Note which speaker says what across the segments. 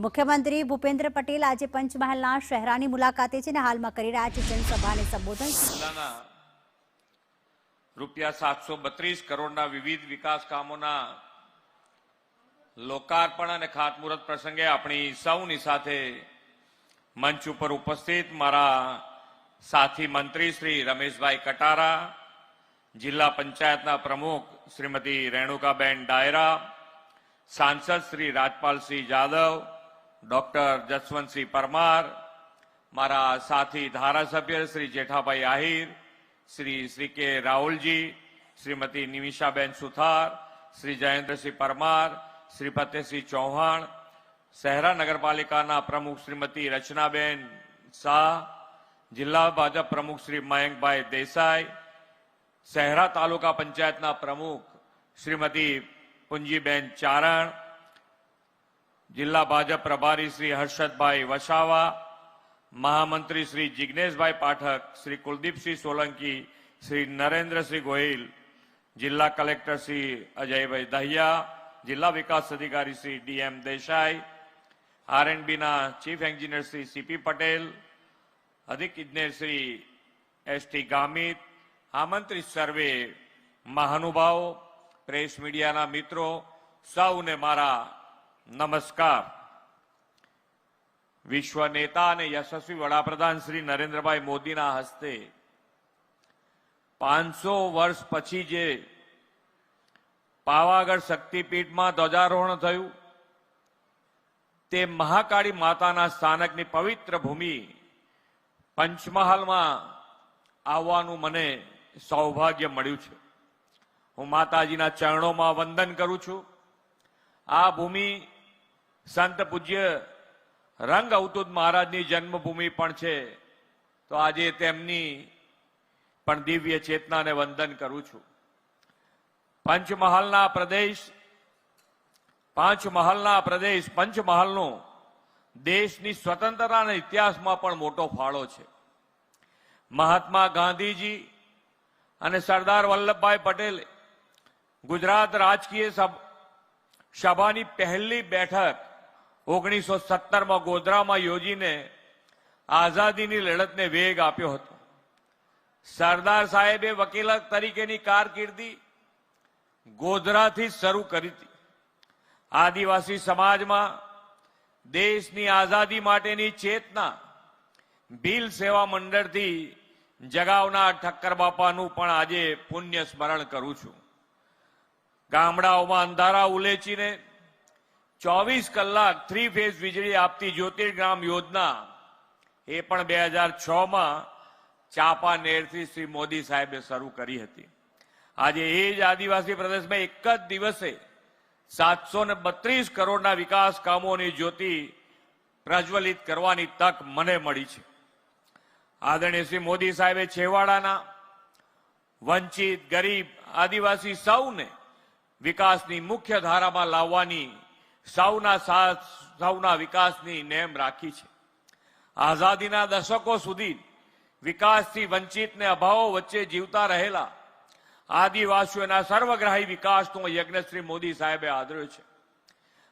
Speaker 1: મુખ્યમંત્રી ભૂપેન્દ્ર પટેલ આજે પંચમહાલના શહેરાની મુલાકાતે છે અને હાલમાં કરી રહ્યા છે જનસભાને સંબોધન.
Speaker 2: રૂપિયા 732 કરોડના વિવિધ વિકાસ કામોના લોકાર્પણ અને ખાતમુહૂર્ત પ્રસંગે આપણી સૌની સાથે મંચ ઉપર ઉપસ્થિત મારા સાથી મંત્રી શ્રી રમેશભાઈ કટારા, જિલ્લા પંચાયતના પ્રમુખ શ્રીમતી રેણુકાબેન ડાયરા, सांसद श्री राजपाल सिंह यादव, डॉक्टर जसवंतसिंह परमार, मारा साथी धारासभ्य श्री जेठाभाई आहिर, श्री के राहुल जी, श्रीमती निमिषाबेन सुथार, श्री जयेंद्र सिंह परमार, श्री फतेहसिंह चौहान, शहरा नगरपालिका प्रमुख श्रीमती रचनाबेन शाह, जिला भाजप प्रमुख श्री मयंक भाई देसाई, शहरा तालुका पंचायत प्रमुख श्रीमती पुंजीबेन चारण, जिला भाजप प्रभारी श्री हर्षद भाई वसावा, महामंत्री श्री जिग्नेश भाई पाठक, श्री कुलदीप सिंह सोलंकी, श्री नरेंद्र सिंह गोहिल, जिला कलेक्टर श्री अजय भाई दहिया, जिला विकास अधिकारी Shri DM Desai, R&B chief engineer Shri CP Patel, अधिक इंजीनियर श्री ST गामित, आमंत्रित सर्वे महानुभाव, प्रेस मीडिया मित्रों, सौने मारा नमस्कार. विश्व नेता ने यशस्वी वडाप्रधान श्री नरेंद्रभाई मोदी हस्ते 500 वर्ष पछी जे पावागढ़ शक्तिपीठ में ध्वजारोहण थयुं ते महाकाળી माताना स्थानकनी पवित्र भूमि पंचमहाल में आववानुं मने सौभाग्य मळ्युं छे. हूँ माताजीना चरणों में वंदन करूं छूं. आ भूमि संत पूज्य रंग अवधूत महाराजनी जन्मभूमि पण छे, तो आजे तेमनी पण दिव्य चेतना ने वंदन करूं छूं. पंचमहालना प्रदेश पंचमहालनो देशनी स्वतंत्रताना इतिहासमां पण मोटो फाळो छे. महात्मा गांधीजी अने सरदार वल्लभभाई पटेले गुजरात राजकीय सभानी पहली बैठक 1917 में गोधरा में योजीने आजादीनी लड़तने वेग आप्यो हतो. सरदार साहेबे वकीलत तरीकेनी कारकिर्दी गोधराथी शरू करी थी. आदिवासी समाज में देशनी आजादी माटेनी चेतना भील सेवा मंडळ थी जगावनार ठक्कर बापानुं पण आजे पुण्य स्मरण करूं छुं. गामडाओमां अंधारा उलेचीने 24 कलाक 3 फेज वीजળી आपती ज्योतिर्ग्राम योजना ए पण 2006 में चापानेरथी श्री मोदी साहेबे शरू करी हती. आजे ए ज आदिवासी प्रदेश में एक ज दिवसे 732 करोड़ना विकास कामोनी ज्योति प्रज्वलित करवानी तक मने मळी छे. आदरणीय श्री मोदी साहेबे छेवाड़ाना वंचित गरीब आदिवासी सौने विकासनी मुख्य धारा में लाववानी सौना साथ सौना विकासनी नेम राखी छे. आजादीना दशकों सुधी विकासथी वंचित ने अभावों वच्चे जीवता रहेला आदिवासीओना सर्वग्राही विकासनो यज्ञ श्री मोदी साहेबे आदर्यो छे.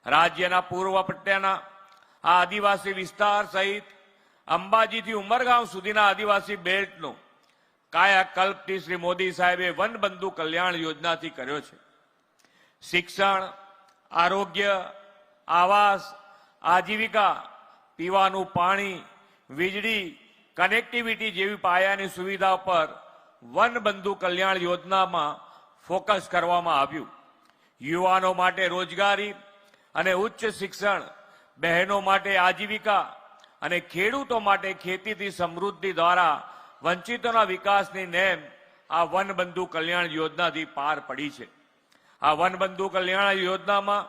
Speaker 2: राज्यना पूर्व पट्टाना आदिवासी विस्तार सहित अंबाजी थी उमरगांव सुधीना आदिवासी बेल्टनो कायाकल्पथी श्री मोदी साहेबे वन बंधु कल्याण योजना थी कर्यो छे. शिक्षण, आरोग्य, आवास, आजीविका, पीवानुं पाणी, वीजળી, कनेक्टिविटी जेवी पायानी सुविधा पर वन बंधु कल्याण योजना में फोकस करवामां आव्युं. युवानों माटे रोजगारी अने उच्च शिक्षण, बहनों माटे आजीविका अने खेडूतो माटे खेतीथी समृद्धि द्वारा वंचितोना विकासनी नेम आ वन बंधु कल्याण योजनाथी पार पड़ी छे. आ वन बंधु कल्याण योजना में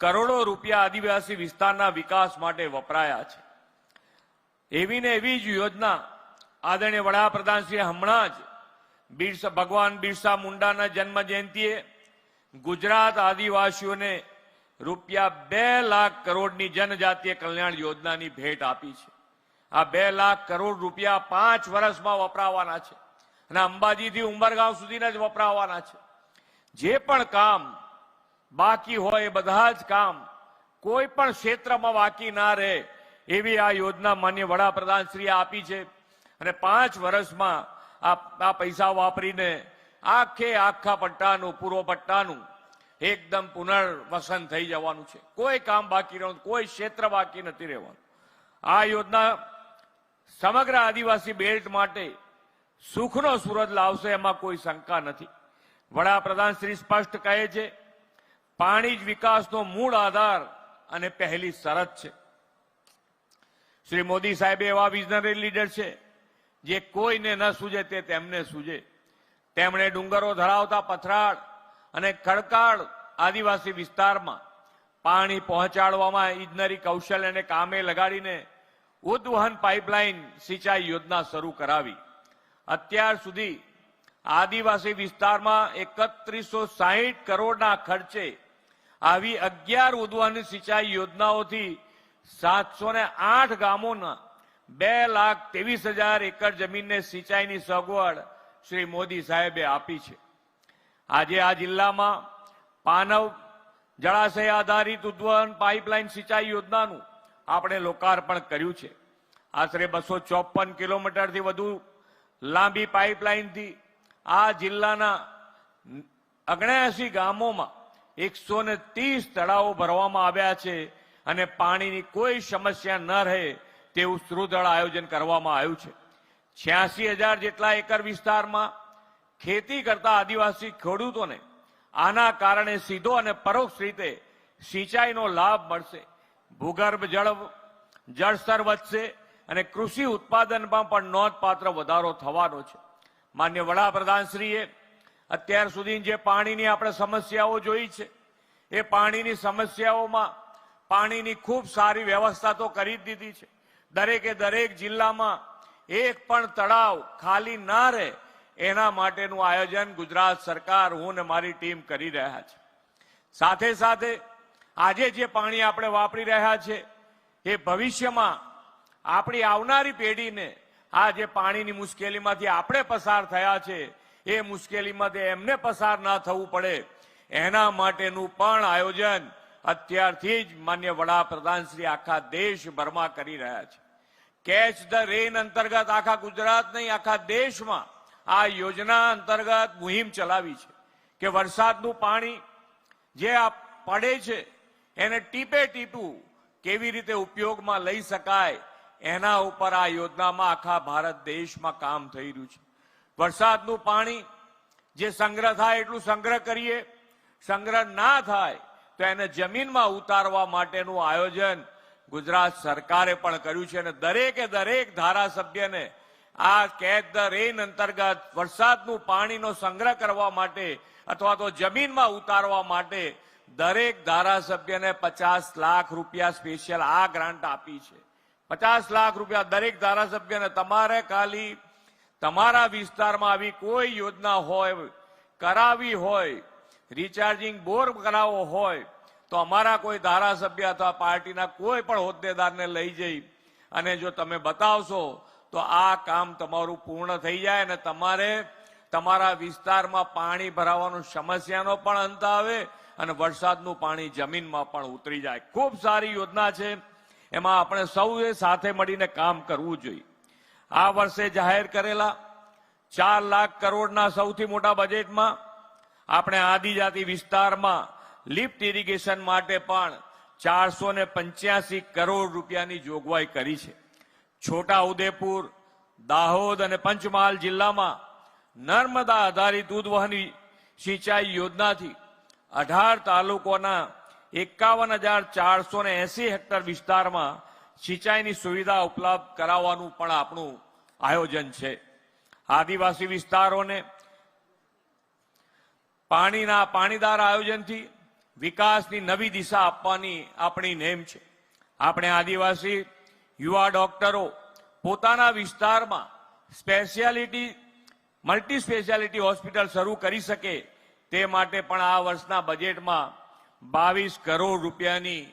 Speaker 2: करोड़ों रुपया आदिवासी विस्तारना विकास माटे वपराया छे. एवी ने एवी ज योजना आदरणीय वडाप्रधान श्री हमणां ज भगवान बिरसा मुंडाना जन्म जयंतीए गुजरात आदिवासीओने રૂપિયા 2 લાખ કરોડની जनजातीय कल्याण योजनानी भेट आपी छे. आ 2 लाख करोड़ રૂપિયા 5 વર્ષમાં વપરાવાના છે અને અંબાજીથી ઉમરગાંવ સુધીના જ વપરાવાના છે. જે પણ કામ બાકી હોય એ બધા જ કામ કોઈ પણ ક્ષેત્રમાં બાકી ના રહે એવી આ યોજના માન્ય વડાપ્રધાનશ્રીએ આપી છે અને 5 વર્ષમાં આ પૈસા વાપરીને આખા પટ્ટાનું પૂર્વ પટ્ટાનું એકદમ પુનર્વસન થઈ જવાનું છે. કોઈ કામ બાકી રહેવાનું, કોઈ ક્ષેત્ર બાકી નથી રહેવાનું. આ યોજના સમગ્ર આદિવાસી બેલ્ટ માટે સુખનો સુરત લાવશે, એમાં કોઈ શંકા નથી. વડાપ્રધાન શ્રી સ્પષ્ટ કહે છે, પાણી જ વિકાસનો મૂળ આધાર અને પહેલી શરત છે. શ્રી મોદી સાહેબ એવા વિઝનરી લીડર છે જે કોઈને ન સૂજે તે તેમને સૂજે. તેમણે ડુંગરો ધરાવતા પથરાળ અને ખડકાળ આદિવાસી વિસ્તારમાં પાણી પહોંચાડવામાં ઇજનેરી કૌશલ્યને કામે લગાડીને ઉદ્વહન પાઇપલાઇન સિંચાઈ યોજના શરૂ કરાવી. અત્યાર સુધી આદિવાસી વિસ્તારમાં 3160 કરોડના ખર્ચે આવી 11 ઉદ્વહન સિંચાઈ યોજનાઓથી 708 ગામોના 2,23,000 એકર જમીનને સિંચાઈની સગવડ શ્રી મોદી સાહેબે આપી છે. આજે આ જિલ્લામાં પાનવ જળાશય આધારિત ઉદ્વહન પાઇપલાઇન સિંચાઈ યોજનાનું આપણે લોકાર્પણ કર્યું છે. આશરે 254 કિલોમીટરથી વધુ લાંબી પાઇપલાઇનથી આ જિલ્લાના 79 ગામોમાં 130 તળાવો ભરવામાં આવ્યા છે અને પાણીની કોઈ સમસ્યા ન રહે તેવું સુદૃઢ આયોજન કરવામાં આવ્યું છે. 86,000 જેટલા એકર વિસ્તારમાં ખેતી કરતા આદિવાસી ખેડૂતોને આના કારણે સીધો અને પરોક્ષ રીતે સિંચાઈનો લાભ મળશે. ભૂગર્ભ જળસ્તર વધશે અને કૃષિ ઉત્પાદનમાં પણ નોંધપાત્ર વધારો થવાનો છે. માન્ય વડાપ્રધાનશ્રીએ અત્યાર સુધી જે પાણીની આપણે સમસ્યાઓ જોઈ છે એ પાણીની સમસ્યાઓમાં પાણીની ખૂબ સારી વ્યવસ્થા તો કરી જ દીધી છે. દરેક જિલ્લામાં એક પણ તળાવ ખાલી ના રહે એના માટેનું આયોજન ગુજરાત સરકાર, હું ને મારી ટીમ કરી રહ્યા છે. સાથે સાથે આજે જે પાણી આપણે વાપરી રહ્યા છે એ ભવિષ્યમાં આપણી આવનારી પેઢીને આ જે પાણીની મુશ્કેલીમાંથી આપણે પસાર થયા છે એ મુશ્કેલીમાંથી એમને પસાર ના થવું પડે એના માટેનું પણ આયોજન અત્યારથી જ માન્ય વડાપ્રધાન શ્રી આખા દેશભરમાં કરી રહ્યા છે. કેચ ધ રેન અંતર્ગત આખા ગુજરાત નહીં, આખા દેશમાં આ યોજના અંતર્ગત મુહિમ ચલાવી છે કે વરસાદનું પાણી જે આ પડે છે એને ટીપે ટીપું કેવી રીતે ઉપયોગમાં લઈ શકાય એના ઉપર આ યોજનામાં આખા ભારત દેશમાં કામ થઈ રહ્યું છે. વરસાદનું પાણી જે સંગ્રહ થાય એટલું સંગ્રહ કરીએ, સંગ્રહ ના થાય તો એને જમીનમાં ઉતારવા માટેનું આયોજન ગુજરાત સરકારે પણ કર્યું છે અને દરેક ધારાસભ્યને આ કેચ ધ રેન અંતર્ગત વરસાદનું પાણીનો સંગ્રહ કરવા માટે અથવા તો જમીનમાં ઉતારવા માટે દરેક ધારાસભ્યને 50 લાખ રૂપિયા સ્પેશિયલ આ ગ્રાન્ટ આપી છે. 50 લાખ રૂપિયા દરેક ધારાસભ્યને. તમારે ખાલી તમારા વિસ્તારમાં આવી કોઈ યોજના હોય, કરાવી હોય, રિચાર્જિંગ બોર કરાવવો હોય તો અમારા કોઈ ધારાસભ્ય અથવા પાર્ટીના કોઈ પણ હોદ્દેદારને લઈ જઈ અને જો તમે બતાવશો તો આ કામ તમારું પૂર્ણ થઈ જાય અને તમારે તમારા વિસ્તારમાં પાણી ભરાવાનું સમસ્યાનો પણ અંત આવે અને વરસાદનું પાણી જમીનમાં પણ ઉતરી જાય. ખૂબ સારી યોજના છે, એમાં આપણે સૌએ સાથે મળીને કામ કરવું જોઈએ. આ વર્ષે જાહેર કરેલા 4 લાખ કરોડના સૌથી મોટા બજેટમાં આપણે આદિજાતિ વિસ્તારમાં લિફ્ટ ઇરિગેશન માટે પણ 485 કરોડ રૂપિયાની જોગવાઈ કરી છે. છોટા ઉદેપુર, દાહોદ અને પંચમહાલ જિલ્લામાં નર્મદા આધારિત ઉદ્વહન સિંચાઈ યોજનાથી 18 તાલુકોના 51,480 હેક્ટર વિસ્તારમાં સિંચાઈની સુવિધા ઉપલબ્ધ કરાવવાનું પણ આપણું આયોજન છે. આદિવાસી વિસ્તારોને પાણીદાર આયોજનથી વિકાસની નવી દિશા આપવાની આપણી નેમ છે. આપણે આદિવાસી યુવા ડોક્ટરો પોતાના વિસ્તારમાં મલ્ટી સ્પેશિયાલિટી હોસ્પિટલ શરૂ કરી શકે તે માટે પણ આ વર્ષના બજેટમાં 22 કરોડ રૂપિયાની